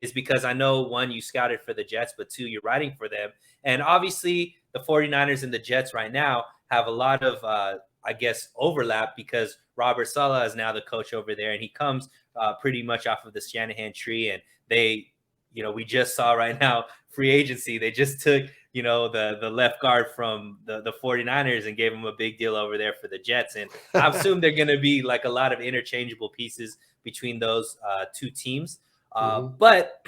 is because I know, one, you scouted for the Jets, but two, you're writing for them. And obviously the 49ers and the Jets right now have a lot of, I guess, overlap because Robert Saleh is now the coach over there, and he comes pretty much off of the Shanahan tree. And they, we just saw right now free agency. They just took, the left guard from the 49ers and gave him a big deal over there for the Jets. And I assume they're going to be like a lot of interchangeable pieces between those two teams. But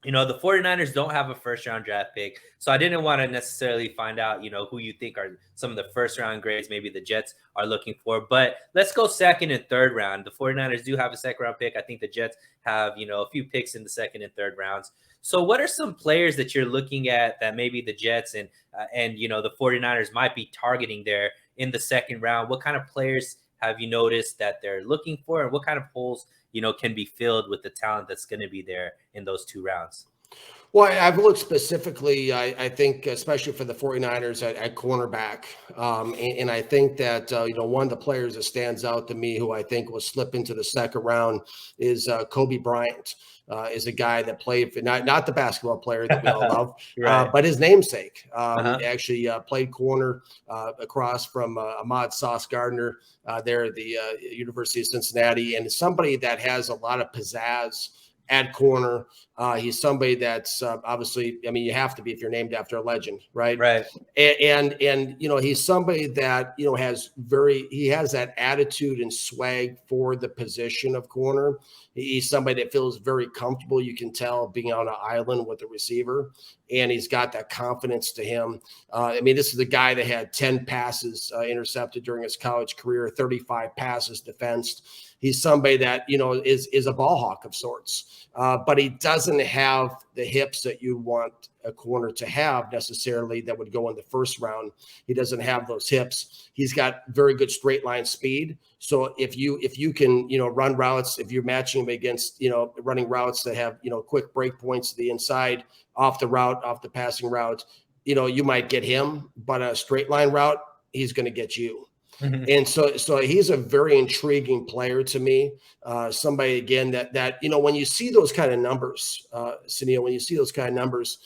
the 49ers don't have a first-round draft pick, so I didn't want to necessarily find out, who you think are some of the first-round grades maybe the Jets are looking for. But let's go second and third round. The 49ers do have a second-round pick. I think the Jets have, a few picks in the second and third rounds. So what are some players that you're looking at that maybe the Jets and the 49ers might be targeting there in the second round? What kind of players have you noticed that they're looking for, and what kind of holes can be filled with the talent that's going to be there in those two rounds? Well, I've looked specifically, I think, especially for the 49ers at cornerback. And I think that, one of the players that stands out to me who I think will slip into the second round is Kobe Bryant. Is a guy that played for not the basketball player that we all love, right. But his namesake. Actually played corner across from Ahmad Sauce Gardner there at the University of Cincinnati, and somebody that has a lot of pizzazz at corner. He's somebody that's obviously, you have to be if you're named after a legend, right? Right. And he's somebody that, he has that attitude and swag for the position of corner. He's somebody that feels very comfortable. You can tell being on an island with the receiver, and he's got that confidence to him. This is a guy that had 10 passes intercepted during his college career, 35 passes defensed. He's somebody that, is a ball hawk of sorts, but he doesn't have the hips that you want a corner to have necessarily that would go in the first round. He doesn't have those hips. He's got very good straight line speed. So if you can, run routes, if you're matching him against, running routes that have, quick break points to the inside, off the passing route, you might get him, but a straight line route, he's going to get you. And so he's a very intriguing player to me. Somebody again that when you see those kind of numbers, Sunil, when you see those kind of numbers,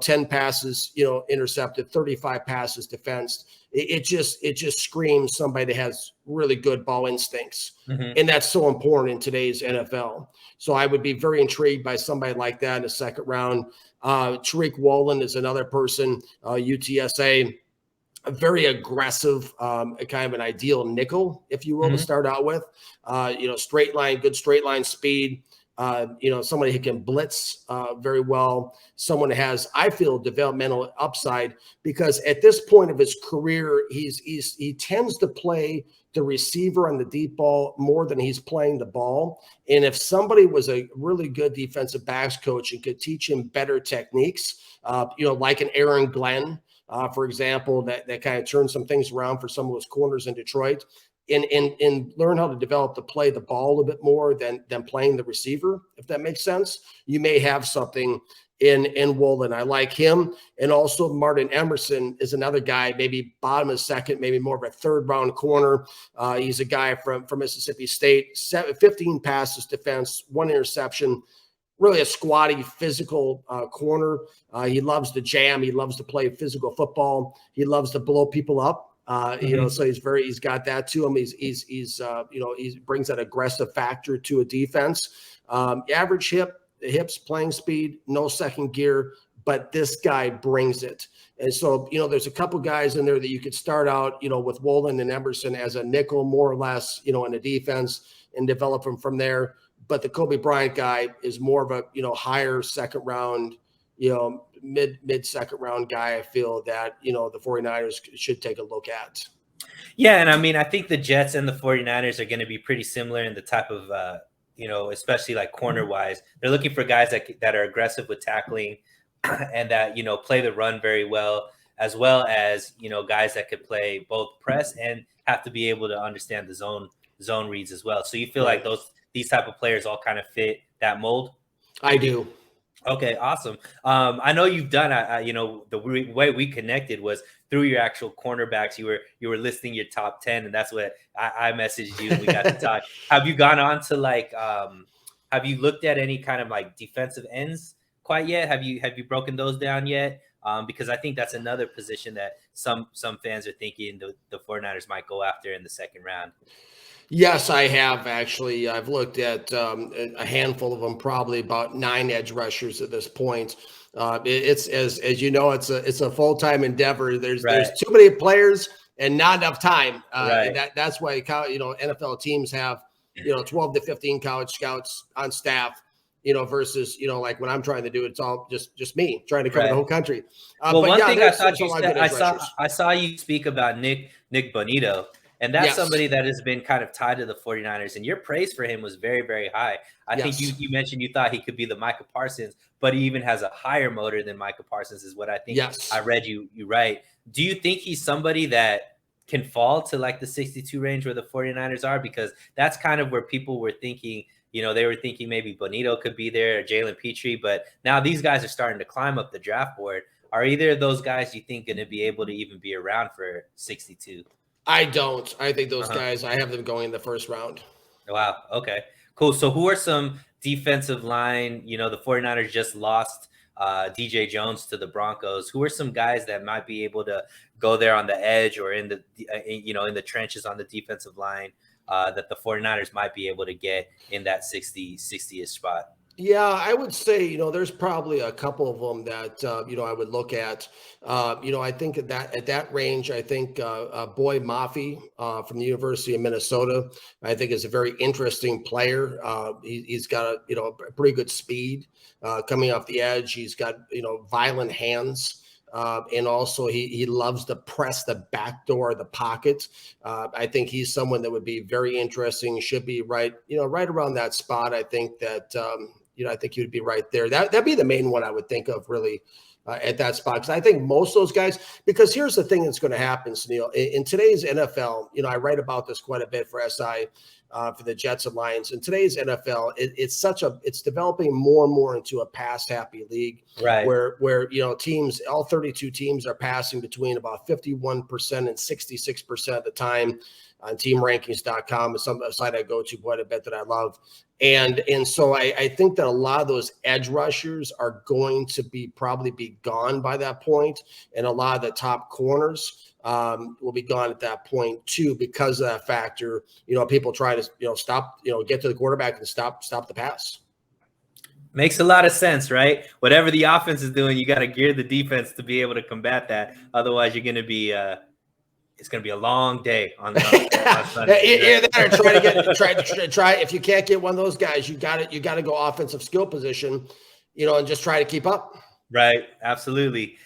10 passes, intercepted, 35 passes defensed, it just screams somebody that has really good ball instincts. And that's so important in today's NFL. So I would be very intrigued by somebody like that in the second round. Tariq Wallen is another person, UTSA. A very aggressive, kind of an ideal nickel, if you will, to start out with. Straight line, good straight line speed. Somebody who can blitz very well. Someone that has, I feel, developmental upside, because at this point of his career, he tends to play the receiver on the deep ball more than he's playing the ball. And if somebody was a really good defensive backs coach and could teach him better techniques, like an Aaron Glenn, for example, that kind of turned some things around for some of those corners in Detroit, and learn how to develop to play the ball a little bit more than playing the receiver, if that makes sense. You may have something in Wallen. I like him. And also Martin Emerson is another guy, maybe bottom of second, maybe more of a third round corner. He's a guy from Mississippi State, 15 passes defense, 1 interception. Really a squatty, physical corner. He loves to jam. He loves to play physical football. He loves to blow people up. So he's got that to him. He brings that aggressive factor to a defense. Average hips, playing speed, no second gear, but this guy brings it. And so, there's a couple guys in there that you could start out, with Wallen and Emerson as a nickel, more or less, in the defense, and develop them from there. But the Kobe Bryant guy is more of a, higher second round, mid second round guy. I feel that, the 49ers should take a look at. Yeah. And I think the Jets and the 49ers are going to be pretty similar in the type of, especially like corner wise. They're looking for guys that are aggressive with tackling and that, play the run very well as guys that could play both press and have to be able to understand the zone reads as well. So you feel like these type of players all kind of fit that mold? I do. Okay, awesome. I know you've done, the way we connected was through your actual cornerbacks. You were listing your top 10, and that's what I messaged you and we got to talk. Have you gone on to Have you looked at any kind of like defensive ends quite yet? Have you broken those down yet? Because I think that's another position that some fans are thinking the 49ers might go after in the second round. Yes, I have actually. I've looked at a handful of them, probably about 9 edge rushers at this point. It's as you know, it's a full-time endeavor. There's too many players and not enough time. That's why NFL teams have 12 to 15 college scouts on staff. Versus like what I'm trying to do, it's all just me trying to cover the whole country. Well, one thing I thought you said, I saw you speak about Nick Bonito. And that's somebody that has been kind of tied to the 49ers. And your praise for him was very, very high. I think you mentioned you thought he could be the Micah Parsons, but he even has a higher motor than Micah Parsons is what I think I read you right. Do you think he's somebody that can fall to like the 62 range where the 49ers are? Because that's kind of where people were thinking, they were thinking maybe Bonito could be there or Jalen Petrie. But now these guys are starting to climb up the draft board. Are either of those guys you think going to be able to even be around for 62? I don't. I think those guys, I have them going in the first round. Wow. Okay, cool. So who are some defensive line? The 49ers just lost DJ Jones to the Broncos. Who are some guys that might be able to go there on the edge or in the, in the trenches on the defensive line that the 49ers might be able to get in that 60-ish spot? Yeah, I would say, there's probably a couple of them that, I would look at. I think at that range, I think Boy Mafi from the University of Minnesota, I think is a very interesting player. He's got a pretty good speed coming off the edge. He's got, violent hands. And also he loves to press the back door of the pocket. I think he's someone that would be very interesting. Should be right around that spot. I think that, I think he would be right there. That'd be the main one I would think of really at that spot. Because I think most of those guys, because here's the thing that's going to happen, Sunil. In today's NFL, I write about this quite a bit for SI, for the Jets and Lions. In today's NFL, it's developing more and more into a pass-happy league, right? Where teams, all 32 teams are passing between about 51% and 66% of the time on teamrankings.com is some site I go to quite a bit that I love. And so I think that a lot of those edge rushers are going to probably be gone by that point. And a lot of the top corners will be gone at that point too, because of that factor. People try to, stop, get to the quarterback and stop the pass. Makes a lot of sense, right? Whatever the offense is doing, you got to gear the defense to be able to combat that. Otherwise, you're going to be, it's going to be a long day on Sunday. Try. If you can't get one of those guys, you got to go offensive skill position, and just try to keep up. Right. Absolutely.